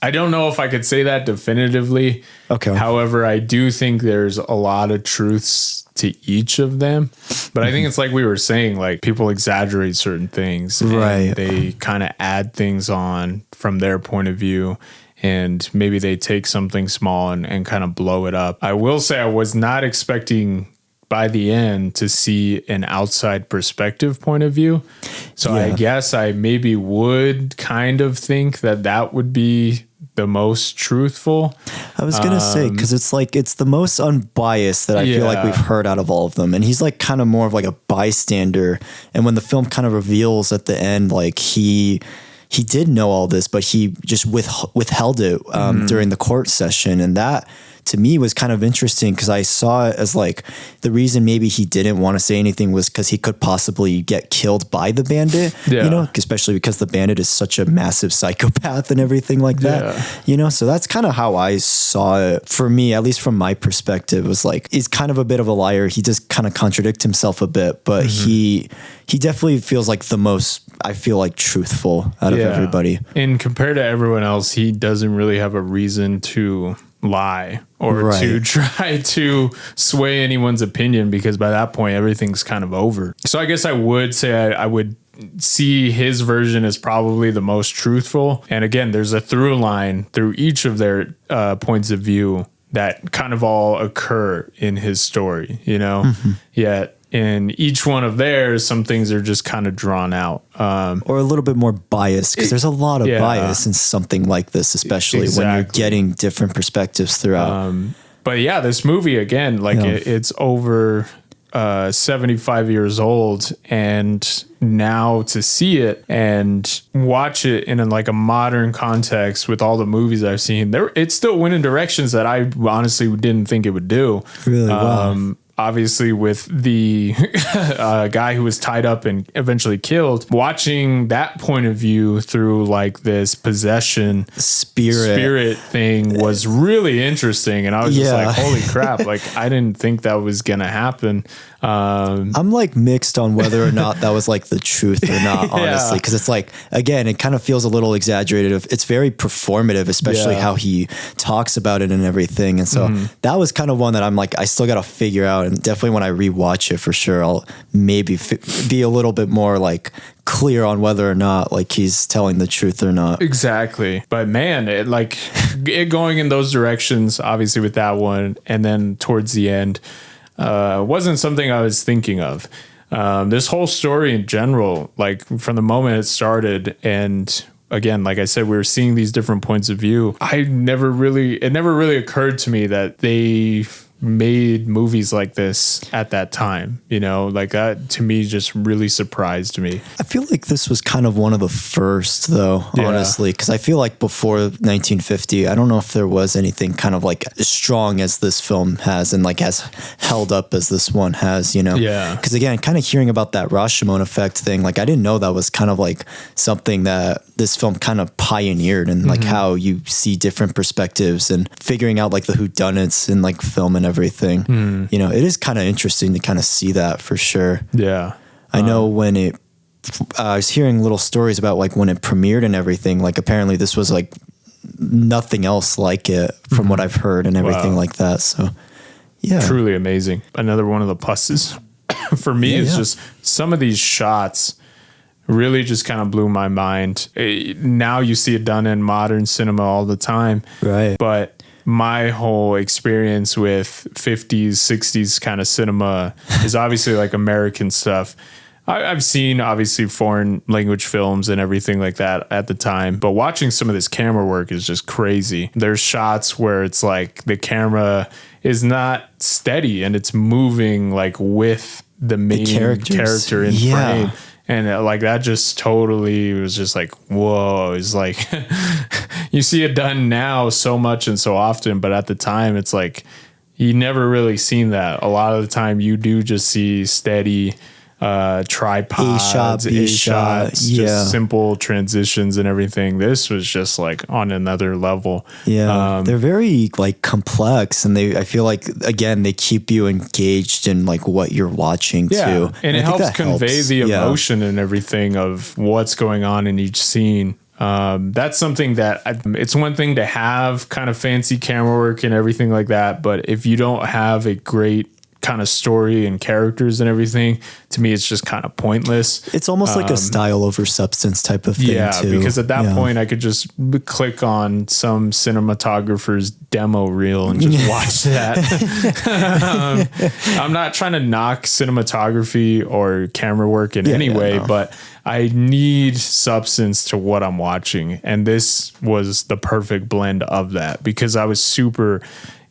I don't know if I could say that definitively. Okay. However, I do think there's a lot of truths to each of them. But I think it's like we were saying, like people exaggerate certain things. Right. And they kind of add things on from their point of view. And maybe they take something small and kind of blow it up. I will say I was not expecting by the end to see an outside perspective point of view. So I guess I maybe would kind of think that would be the most truthful. I was going to say, because it's like, it's the most unbiased that I feel like we've heard out of all of them. And he's like kind of more of like a bystander. And when the film kind of reveals at the end, like he did know all this, but he just withheld it during the court session. And that to me was kind of interesting because I saw it as like the reason maybe he didn't want to say anything was because he could possibly get killed by the bandit, especially because the bandit is such a massive psychopath and everything like that, so that's kind of how I saw it for me, at least from my perspective. It was like, he's kind of a bit of a liar. He just kind of contradicts himself a bit, but he definitely feels like the most, I feel like, truthful out of everybody. And compared to everyone else, he doesn't really have a reason to lie or to try to sway anyone's opinion, because by that point everything's kind of over. So I guess I would say I would see his version as probably the most truthful. And again, there's a through line through each of their points of view that kind of all occur in his story, yet in each one of theirs, some things are just kind of drawn out. Or a little bit more biased, because there's a lot of bias in something like this, especially when you're getting different perspectives throughout. But yeah, this movie, again, like it's over 75 years old, and now to see it and watch it in like a modern context with all the movies I've seen, it still went in directions that I honestly didn't think it would do. Really? Wow. Obviously with the guy who was tied up and eventually killed, watching that point of view through like this possession spirit thing was really interesting. And I was just like, holy crap. Like, I didn't think that was going to happen. I'm like mixed on whether or not that was like the truth or not, honestly. Cause it's like, again, it kind of feels a little exaggerated. It's very performative, especially how he talks about it and everything. And so that was kind of one that I'm like, I still got to figure out. And definitely when I rewatch it for sure, I'll maybe be a little bit more like clear on whether or not like he's telling the truth or not. Exactly. But man, it going in those directions, obviously with that one. And then towards the end, wasn't something I was thinking of. This whole story in general, like from the moment it started, and again, like I said, we were seeing these different points of view. It never really occurred to me that they made movies like this at that time, like that to me just really surprised me. I feel like this was kind of one of the first though, honestly, because I feel like before 1950, I don't know if there was anything kind of like as strong as this film has and like as held up as this one has, because again, kind of hearing about that Rashomon effect thing, like I didn't know that was kind of like something that this film kind of pioneered, and like how you see different perspectives and figuring out like the whodunits in like film and everything. It is kind of interesting to kind of see that for sure. Yeah. I know when it I was hearing little stories about like when it premiered and everything. Like apparently this was like nothing else like it from what I've heard and everything like that. So yeah, truly amazing. Another one of the pluses for me is just some of these shots really just kind of blew my mind. Now you see it done in modern cinema all the time, right? But my whole experience with 50s, 60s kind of cinema is obviously like American stuff. I've seen obviously foreign language films and everything like that at the time, but watching some of this camera work is just crazy. There's shots where it's like the camera is not steady and it's moving like with the main character in frame. And like that just totally was just like, whoa. It's like you see it done now so much and so often, but at the time it's like you never really seen that. A lot of the time you do just see steady tripods, A shots, just simple transitions and everything. This was just like on another level. They're very like complex, and I feel like again they keep you engaged in like what you're watching too, and it helps convey the emotion and everything of what's going on in each scene. That's something that it's one thing to have kind of fancy camera work and everything like that, but if you don't have a great kind of story and characters and everything, to me it's just kind of pointless. It's almost like a style over substance type of thing too. Because at that point I could just click on some cinematographer's demo reel and just watch that. I'm not trying to knock cinematography or camera work in any way, but I need substance to what I'm watching, and this was the perfect blend of that because I was super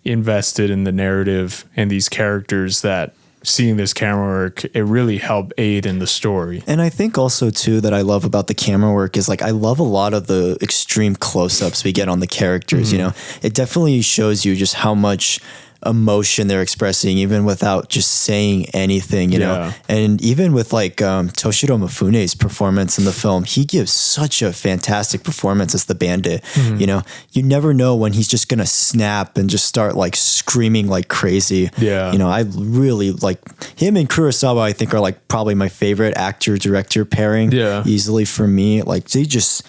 invested in the narrative and these characters that seeing this camera work, it really helped aid in the story. And I think also too that I love about the camera work is like I love a lot of the extreme close-ups we get on the characters. You know, it definitely shows you just how much emotion they're expressing even without just saying anything, you know. And even with like Toshiro Mifune's performance in the film, he gives such a fantastic performance as the bandit. You know, you never know when he's just gonna snap and just start like screaming like crazy. You know, I really like him and Kurosawa. I think are like probably my favorite actor director pairing easily for me. Like they just,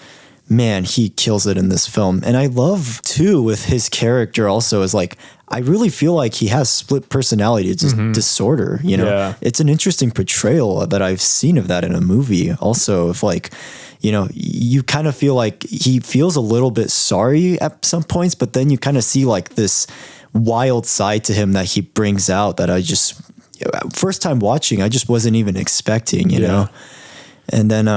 man, he kills it in this film. And I love too with his character also is like I really feel like he has split personality. It's just disorder, you know. It's an interesting portrayal that I've seen of that in a movie. Also, if like, you know, you kind of feel like he feels a little bit sorry at some points, but then you kind of see like this wild side to him that he brings out that I just first time watching, I just wasn't even expecting, you know. And then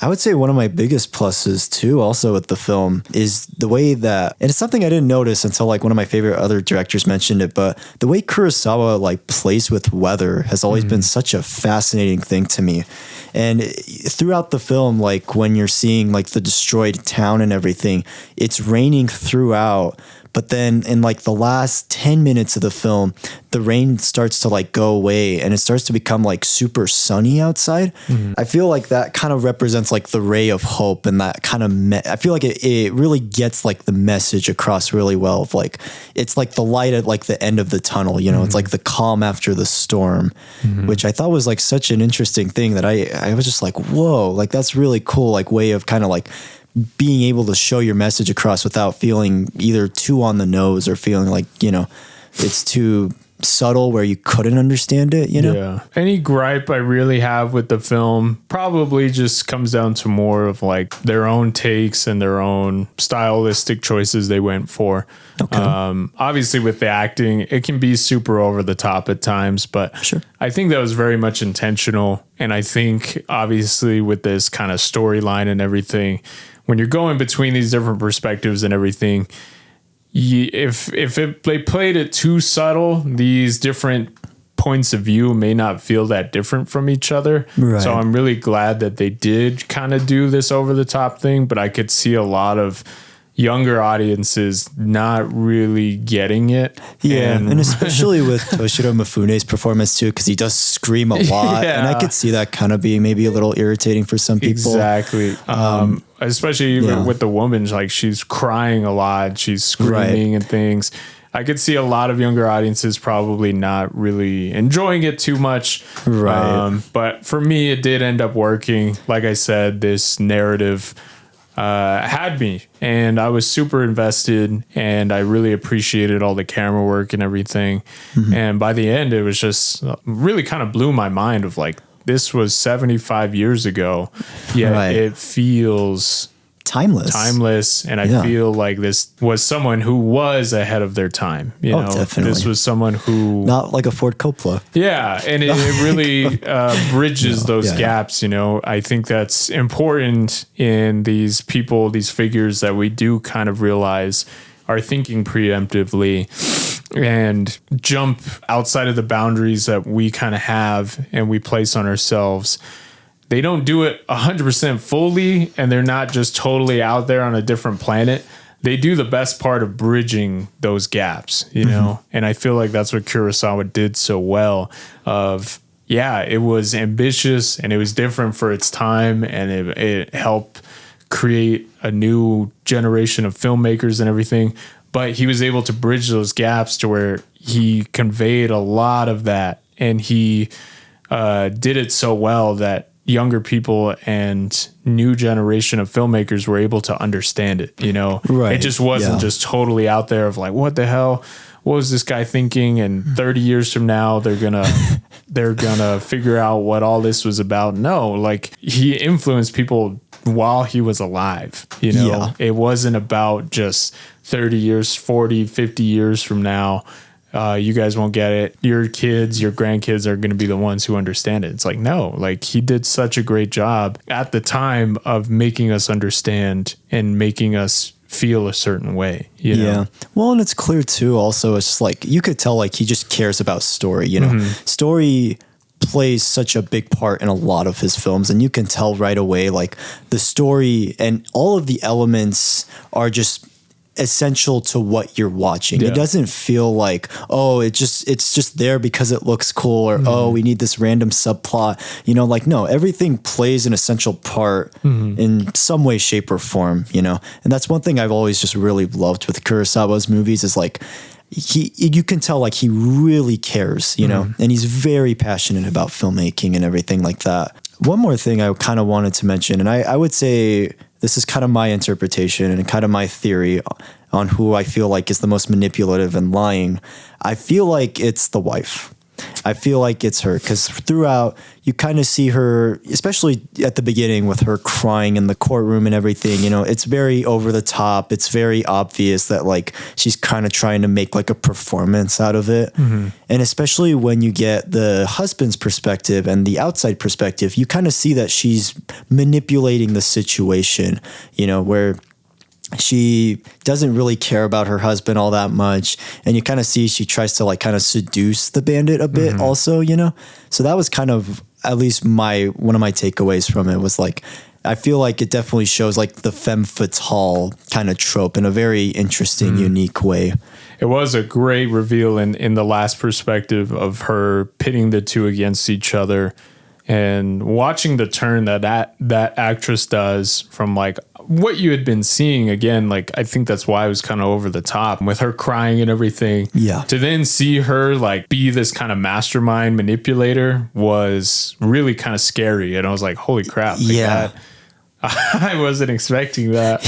I would say one of my biggest pluses too, also with the film, is the way that, and it's something I didn't notice until like one of my favorite other directors mentioned it, but the way Kurosawa like plays with weather has always been such a fascinating thing to me. And throughout the film, like when you're seeing like the destroyed town and everything, it's raining throughout. But then in like the last 10 minutes of the film, the rain starts to like go away and it starts to become like super sunny outside. I feel like that kind of represents like the ray of hope, and that kind of, I feel like it really gets like the message across really well of like, it's like the light at like the end of the tunnel, you know, it's like the calm after the storm, which I thought was like such an interesting thing that I was just like, whoa, like that's really cool, like way of kind of like being able to show your message across without feeling either too on the nose or feeling like, you know, it's too subtle where you couldn't understand it, you know? Any gripe I really have with the film probably just comes down to more of like their own takes and their own stylistic choices they went for. Obviously with the acting, it can be super over the top at times, but I think that was very much intentional. And I think obviously with this kind of storyline and everything, when you're going between these different perspectives and everything, if they played it too subtle, these different points of view may not feel that different from each other. So I'm really glad that they did kind of do this over the top thing, but I could see a lot of younger audiences not really getting it. And especially with Toshiro Mifune's performance too, because he does scream a lot, and I could see that kind of being maybe a little irritating for some people. Especially with the woman, like she's crying a lot, she's screaming and things. I could see a lot of younger audiences probably not really enjoying it too much. Right. But for me, it did end up working. Like I said, this narrative had me, and I was super invested, and I really appreciated all the camera work and everything. And by the end, it was just really kind of blew my mind of like, this was 75 years ago, yet it feels timeless. And I feel like this was someone who was ahead of their time. You know, definitely. This was someone who, not like a Ford Coppola. Yeah. And it really bridges those gaps. You know, I think that's important in these people, these figures that we do kind of realize are thinking preemptively and jump outside of the boundaries that we kind of have and we place on ourselves. They don't do it 100% fully, and they're not just totally out there on a different planet. They do the best part of bridging those gaps, you know? And I feel like that's what Kurosawa did so well of, it was ambitious and it was different for its time, and it helped create a new generation of filmmakers and everything. But he was able to bridge those gaps to where he conveyed a lot of that, and he did it so well that younger people and new generation of filmmakers were able to understand it. You know, it just wasn't just totally out there of like, what the hell, what was this guy thinking? And 30 years from now, they're gonna figure out what all this was about. No, like, he influenced people while he was alive. You know, it wasn't about just 30 years, 40, 50 years from now. You guys won't get it. Your kids, your grandkids are going to be the ones who understand it. It's like, no, like, he did such a great job at the time of making us understand and making us feel a certain way, you know? Well, and it's clear too, also, it's just like, you could tell, like, he just cares about story, you know? Story plays such a big part in a lot of his films, and you can tell right away, like, the story and all of the elements are just essential to what you're watching. It doesn't feel like, oh, it's just there because it looks cool, or oh, we need this random subplot, you know? Like, no, everything plays an essential part in some way, shape, or form, you know? And that's one thing I've always just really loved with Kurosawa's movies, is like, you can tell, like, he really cares, you know, and he's very passionate about filmmaking and everything like that. One more thing I kind of wanted to mention, and I would say this is kind of my interpretation and kind of my theory on who I feel like is the most manipulative and lying. I feel like it's the wife. I feel like it's her, because throughout you kind of see her, especially at the beginning with her crying in the courtroom and everything, you know, it's very over the top. It's very obvious that, like, she's kind of trying to make like a performance out of it. And especially when you get the husband's perspective and the outside perspective, you kind of see that she's manipulating the situation, you know, where she doesn't really care about her husband all that much. And you kind of see she tries to, like, kind of seduce the bandit a bit also, you know? So that was kind of, at least one of my takeaways from it was, like, I feel like it definitely shows, like, the femme fatale kind of trope in a very interesting, unique way. It was a great reveal in the last perspective of her pitting the two against each other, and watching the turn that actress does from, like, what you had been seeing again. Like, I think that's why it was kind of over the top with her crying and everything. To then see her, like, be this kind of mastermind manipulator was really kind of scary. And I was like, holy crap. Like, I wasn't expecting that.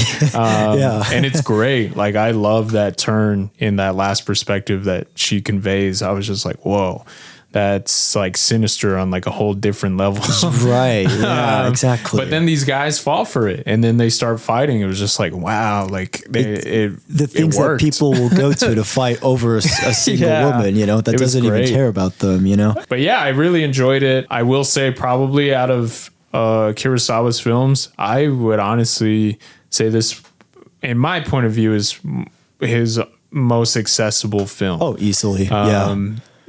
And it's great. Like, I love that turn in that last perspective that she conveys. I was just like, whoa. That's, like, sinister on, like, a whole different level. Yeah, exactly. But then these guys fall for it, and then they start fighting. It was just like, wow, like, the things that people will go to fight over a single woman, you know, that doesn't even care about them, you know? But yeah, I really enjoyed it. I will say, probably out of Kurosawa's films, I would honestly say this, in my point of view, is his most accessible film. Oh, easily.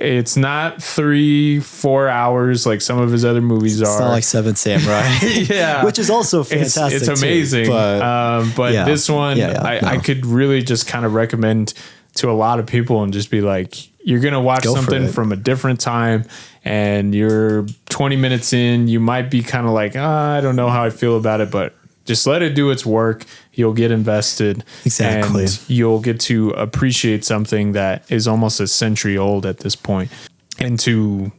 It's not 3-4 hours like some of his other movies are. It's not like Seven Samurai. Which is also fantastic. It's amazing. Too, but this one, I could really just kind of recommend to a lot of people and just be like, you're going to watch something from a different time, and you're 20 minutes in, you might be kind of like, I don't know how I feel about it, but just let it do its work. You'll get invested. Exactly. And you'll get to appreciate something that is almost a century old at this point. And to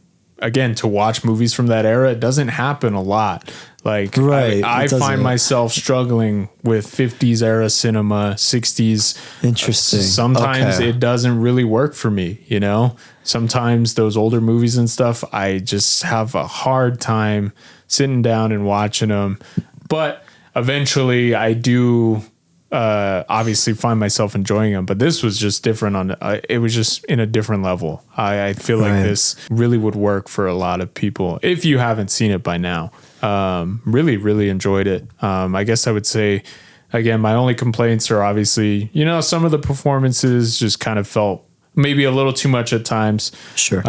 watch movies from that era, it doesn't happen a lot. Like right. I find myself struggling with 50s era cinema, 60s. Interesting. Sometimes it doesn't really work for me, you know? Sometimes those older movies and stuff, I just have a hard time sitting down and watching them. But eventually I do obviously find myself enjoying them, but this was just different it was just in a different level. I feel like this really would work for a lot of people if you haven't seen it by now. Really, really enjoyed it. I guess I would say, again, my only complaints are obviously, you know, some of the performances just kind of felt maybe a little too much at times. Sure.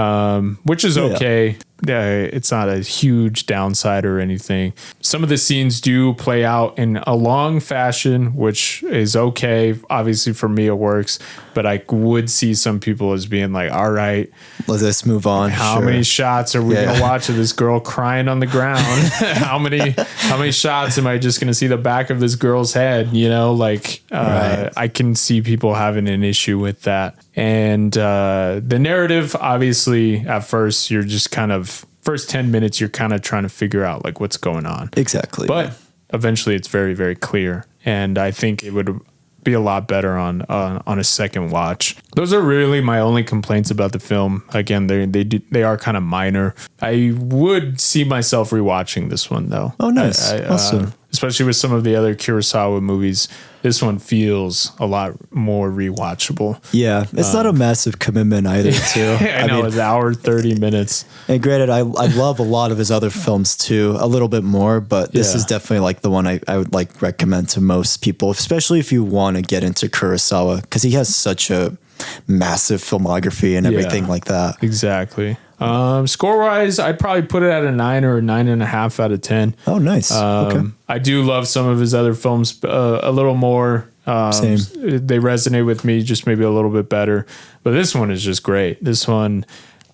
Which is okay. Yeah, it's not a huge downside or anything. Some of the scenes do play out in a long fashion, which is okay. Obviously, for me, it works. But I would see some people as being like, all right, let's move on. How many shots are we going to watch of this girl crying on the ground? how many shots am I just going to see the back of this girl's head? You know, like I can see people having an issue with that. And the narrative, obviously, at first, you're just kind of first 10 minutes, you're kind of trying to figure out like what's going on. Exactly. But eventually it's very, very clear. And I think it would be a lot better on a second watch. Those are really my only complaints about the film. Again, they are kind of minor. I would see myself rewatching this one though. Oh, nice. Awesome. Especially with some of the other Kurosawa movies, this one feels a lot more rewatchable. Yeah, it's not a massive commitment either, too. I know, it's an hour, 30 minutes. And granted, I love a lot of his other films, too, a little bit more, but this is definitely like the one I would like recommend to most people, especially if you want to get into Kurosawa, because he has such a massive filmography and everything like that. Exactly. Score wise, I'd probably put it at a 9 or a 9.5 out of 10. Oh, nice. Okay. I do love some of his other films a little more. Same. They resonate with me just maybe a little bit better. But this one is just great. This one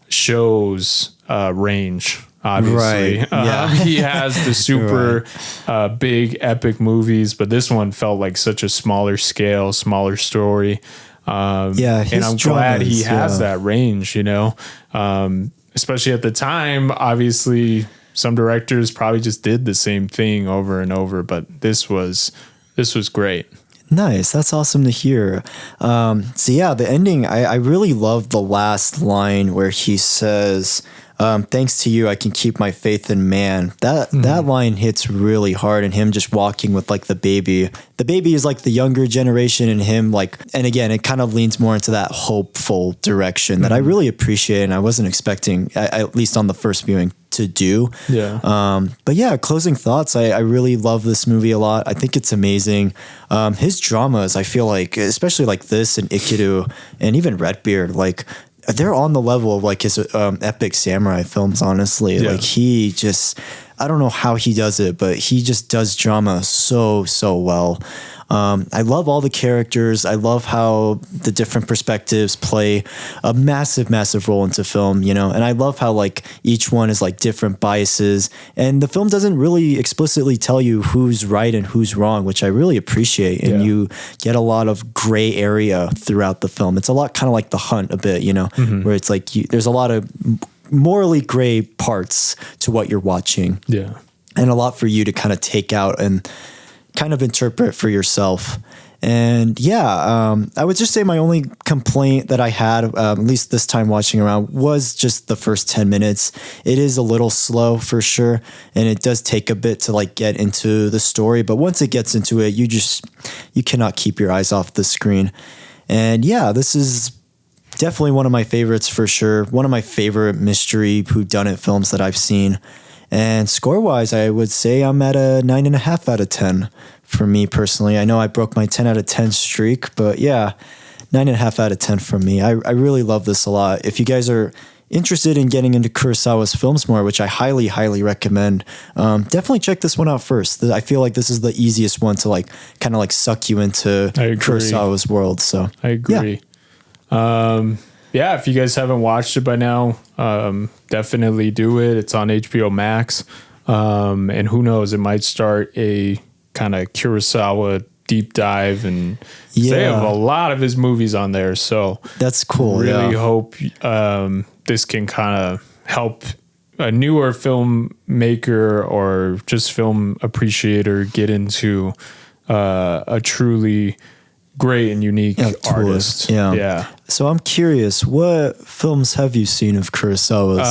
shows range, obviously. Right. He has the super big epic movies, but this one felt like such a smaller scale, smaller story. And I'm glad he has that range, you know, especially at the time. Obviously, some directors probably just did the same thing over and over, but this was great. Nice. That's awesome to hear. So yeah, the ending, I really love the last line where he says, thanks to you, I can keep my faith in man. That line hits really hard, and him just walking with like the baby. The baby is like the younger generation, and him like, and again, it kind of leans more into that hopeful direction that I really appreciate, and I wasn't expecting, at least on the first viewing, to do. Yeah. But yeah, closing thoughts. I really love this movie a lot. I think it's amazing. His dramas, I feel like, especially like this and Ikiru and even Redbeard, like, they're on the level of like his epic samurai films, honestly. Yeah. Like he just, I don't know how he does it, but he just does drama so well. I love all the characters. I love how the different perspectives play a massive role into film, you know, and I love how like each one is like different biases, and the film doesn't really explicitly tell you who's right and who's wrong, which I really appreciate. And you get a lot of gray area throughout the film. It's a lot kind of like The Hunt a bit, you know, where it's like there's a lot of morally gray parts to what you're watching. Yeah. And a lot for you to kind of take out and kind of interpret for yourself. And I would just say my only complaint that I had, at least this time watching around, was just the first 10 minutes. It is a little slow for sure, and it does take a bit to like get into the story, but once it gets into it, you cannot keep your eyes off the screen. And this is definitely one of my favorites for sure. One of my favorite mystery whodunit films that I've seen. And score-wise, I would say I'm at a 9.5 out of 10 for me personally. I know I broke my 10 out of 10 streak, but 9.5 out of 10 for me. I really love this a lot. If you guys are interested in getting into Kurosawa's films more, which I highly recommend, definitely check this one out first. I feel like this is the easiest one to like kind of like suck you into Kurosawa's world. So I agree. If you guys haven't watched it by now, definitely do it. It's on HBO Max. And who knows, it might start a kind of Kurosawa deep dive, and they have a lot of his movies on there. So that's cool. Really hope this can kind of help a newer filmmaker or just film appreciator get into a truly great and unique artist. Yeah. So I'm curious, what films have you seen of Kurosawa's?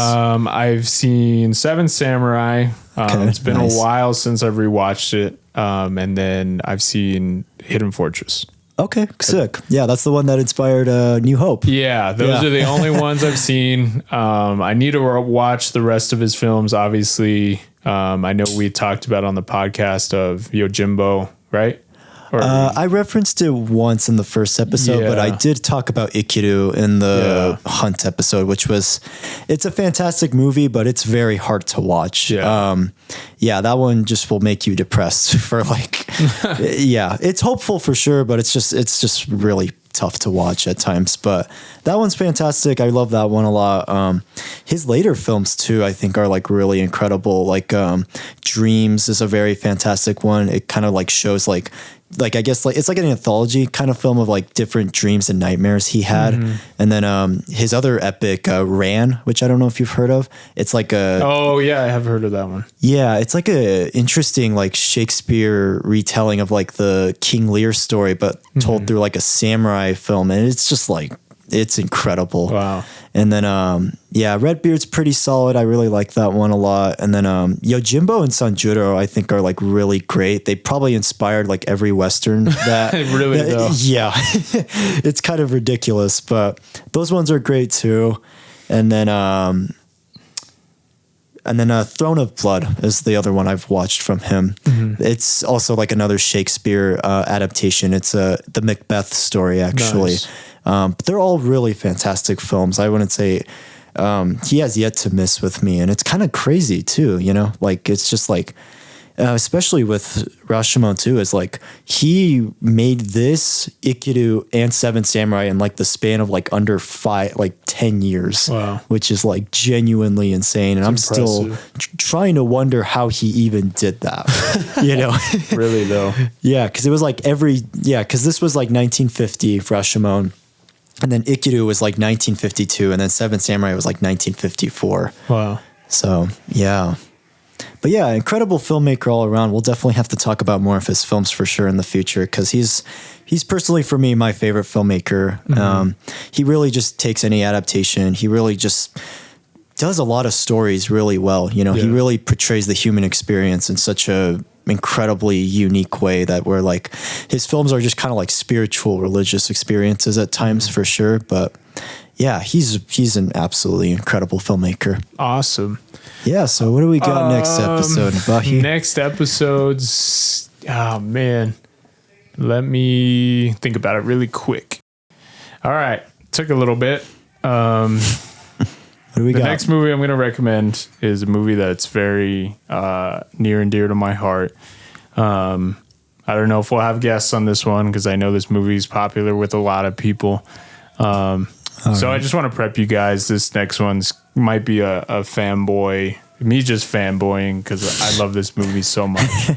I've seen Seven Samurai. It's been a while since I've rewatched it. And then I've seen Hidden Fortress. Okay, sick. Yeah, that's the one that inspired New Hope. Yeah, those are the only ones I've seen. I need to watch the rest of his films, obviously. I know we talked about on the podcast of Yojimbo, right? I referenced it once in the first episode, but I did talk about Ikiru in the Hunt episode, it's a fantastic movie, but it's very hard to watch. That one just will make you depressed for it's hopeful for sure, but it's just really tough to watch at times. But that one's fantastic. I love that one a lot. His later films too, I think, are really incredible. Dreams is a very fantastic one. It kind of shows I guess it's like an anthology kind of film of different dreams and nightmares he had. And then his other epic, Ran, which I don't know if you've heard of. It's I have heard of that one. Yeah, it's a interesting Shakespeare retelling of the King Lear story, but told through a samurai film, and it's just it's incredible. Wow. And then Redbeard's pretty solid. I really like that one a lot. And then Yojimbo and Sanjuro I think are really great. They probably inspired every Western that really though. Yeah. It's kind of ridiculous, but those ones are great too. And then Throne of Blood is the other one I've watched from him. It's also another Shakespeare adaptation. It's the Macbeth story, actually. Nice. But they're all really fantastic films. I wouldn't say he has yet to miss with me. And it's kind of crazy too, it's just especially with Rashomon too, is he made this, Ikiru, and Seven Samurai in the span of under 10 years. Wow. Which is genuinely insane. And I'm still trying to wonder how he even did that, Really though. Yeah. Cause it was cause this was 1950 Rashomon. And then Ikiru was 1952, and then Seven Samurai was 1954. Wow. So, yeah. But yeah, incredible filmmaker all around. We'll definitely have to talk about more of his films for sure in the future, because he's personally, for me, my favorite filmmaker. He really just takes any adaptation. He really just does a lot of stories really well. He really portrays the human experience in such a incredibly unique way that where his films are just kind of spiritual religious experiences at times for sure. But yeah, he's an absolutely incredible filmmaker. Awesome. Yeah. So what do we got next episode, Bahi? Next episodes. Oh man. Let me think about it really quick. All right. Took a little bit. What do we got? The next movie I'm going to recommend is a movie that's very near and dear to my heart. I don't know if we'll have guests on this one because I know this movie is popular with a lot of people. So I just want to prep you guys. This next one's might be a fanboy. Me just fanboying because I love this movie so much.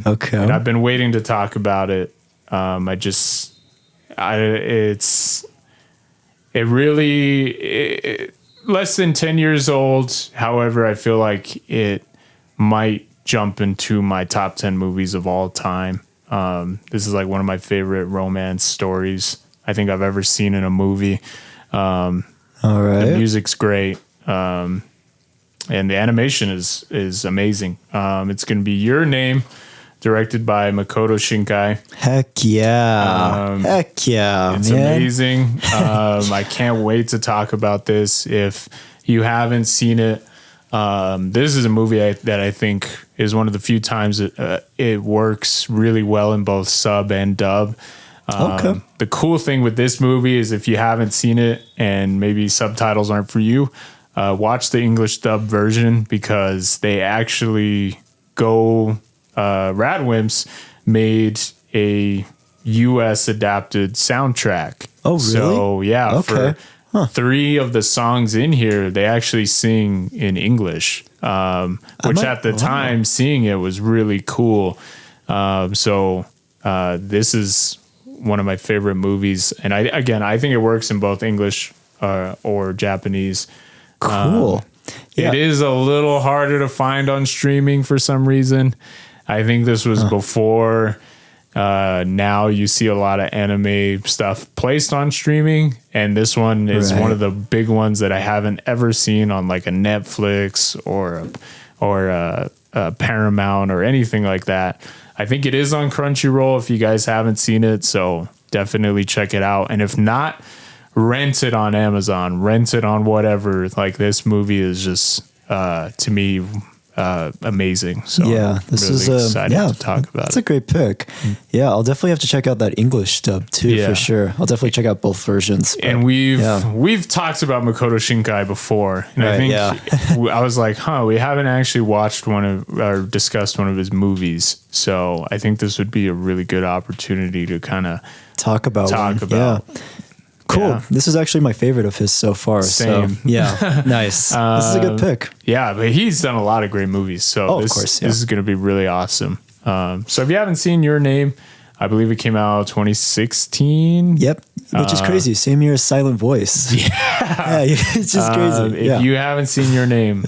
Okay. And I've been waiting to talk about it. It less than 10 years old. However, I feel like it might jump into my top 10 movies of all time. This is one of my favorite romance stories I think I've ever seen in a movie. All right. The music's great. And the animation is amazing. It's going to be Your Name, directed by Makoto Shinkai. Heck yeah. Heck yeah. It's amazing. I can't wait to talk about this. If you haven't seen it, this is a movie that I think is one of the few times it works really well in both sub and dub. Okay. The cool thing with this movie is if you haven't seen it and maybe subtitles aren't for you, watch the English dub version because they actually go... Radwimps made a US adapted soundtrack. Oh, really? So yeah, okay. For 3 of the songs in here, they actually sing in English, which at the time seeing it was really cool. So this is one of my favorite movies, and I think it works in both English or Japanese. Cool. It is a little harder to find on streaming for some reason. I think this was before. Now you see a lot of anime stuff placed on streaming, and this one is one of the big ones that I haven't ever seen on like a Netflix or a Paramount or anything like that. I think it is on Crunchyroll if you guys haven't seen it, so definitely check it out. And if not, rent it on Amazon, rent it on whatever. Like, this movie is just to me amazing. So yeah, this really is excited to talk about That's a great pick. Yeah, I'll definitely have to check out that English dub too, for sure. I'll definitely check out both versions. And we've talked about Makoto Shinkai before, and I think I was like, we haven't actually watched or discussed one of his movies, so I think this would be a really good opportunity to kind of talk about. Yeah. Cool. Yeah. This is actually my favorite of his so far. Same. So, yeah. Nice. This is a good pick. Yeah, but he's done a lot of great movies. So this is going to be really awesome. So if you haven't seen Your Name, I believe it came out 2016. Yep. Which is crazy. Same year as Silent Voice. Yeah. It's just crazy. If you haven't seen Your Name,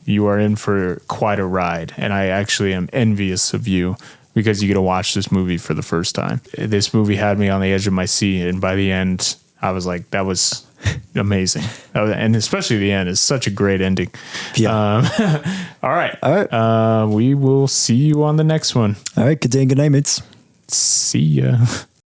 you are in for quite a ride. And I actually am envious of you, because you get to watch this movie for the first time. This movie had me on the edge of my seat, and by the end, I was like, that was amazing. And especially the end is such a great ending. Yeah. All right. We will see you on the next one. All right. Good day and good night, mates. See ya.